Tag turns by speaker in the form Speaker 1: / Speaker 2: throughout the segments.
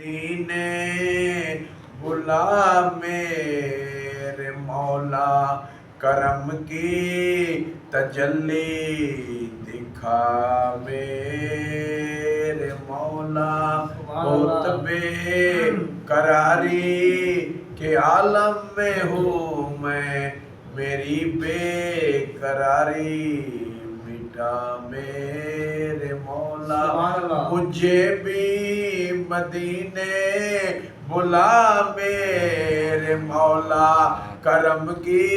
Speaker 1: مدینے بلا میرے مولا، کرم کی تجلی دکھا میرے مولا، بہت بے قراری کے عالم میں ہوں میں، میری بے قراری مٹا میرے مولا، مجھے بھی مدینے بلا میرے مولا، کرم کی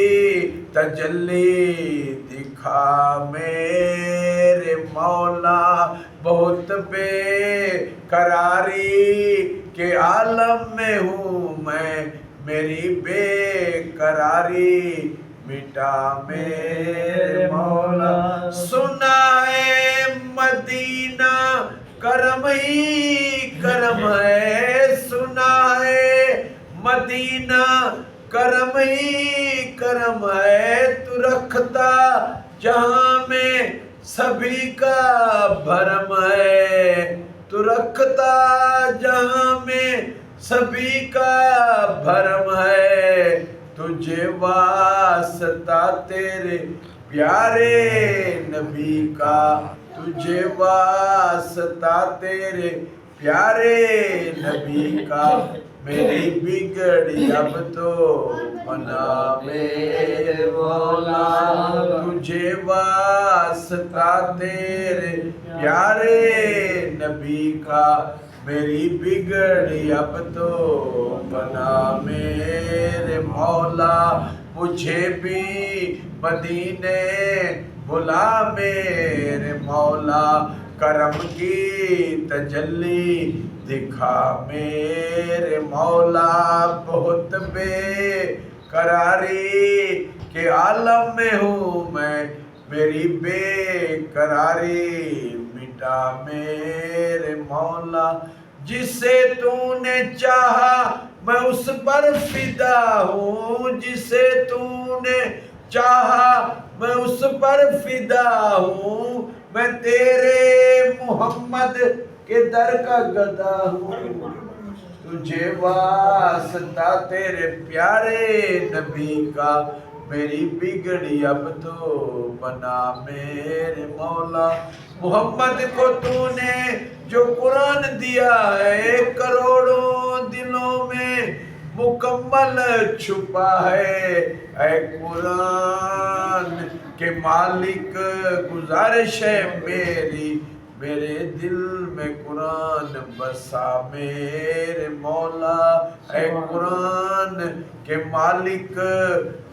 Speaker 1: تجلی دکھا میرے مولا، بہت بے قراری کے عالم میں ہوں میں، میری بے قراری مٹا میرے مولا، سنا ہے مدینہ کرم ہی کرم ہے، سنا ہے مدینہ کرم ہی کرم ہے، تو رکھتا جہاں میں سبھی کا بھرم ہے، تو رکھتا جہاں میں سبھی کا بھرم ہے، تجھے واسطہ تیرے پیارے نبی کا، تجھے واسطہ تیرے پیارے نبی کا، میری بگڑی اب تو بنا میرے مولا، تجھے واسطہ تیرے پیارے نبی کا، میری بگڑی اب تو بنا میرے مولا، مجھے بھی مدینے بلا میرے مولا، کرم کی تجلی دکھا میرے مولا، بہت بے قراری کے عالم میں ہوں میں، میری بے قراری مٹا میرے مولا، جسے تو نے چاہا میں اس پر فدا ہوں، جسے تو نے چاہا میں اس پر فدا ہوں، میں تیرے محمد کے در کا گدا ہوں، تجھے واسطہ تیرے پیارے نبی کا، میری بگڑی اب تو بنا میرے مولا، محمد کو تو نے جو قرآن دیا ہے کروڑوں دلوں میں مکمل چھپا ہے، اے قرآن کے مالک گزارش ہے میری، میرے دل میں قرآن بسا میرے مولا، اے قرآن کے مالک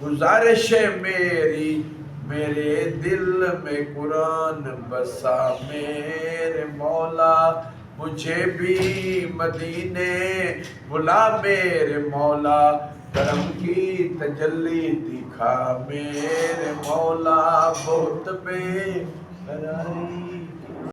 Speaker 1: گزارش ہے میری، میرے دل میں قرآن بسا میرے مولا، مجھے بھی مدینے بلا میرے مولا، کرم کی تجلی دکھا میرے مولا، بہت بے قراری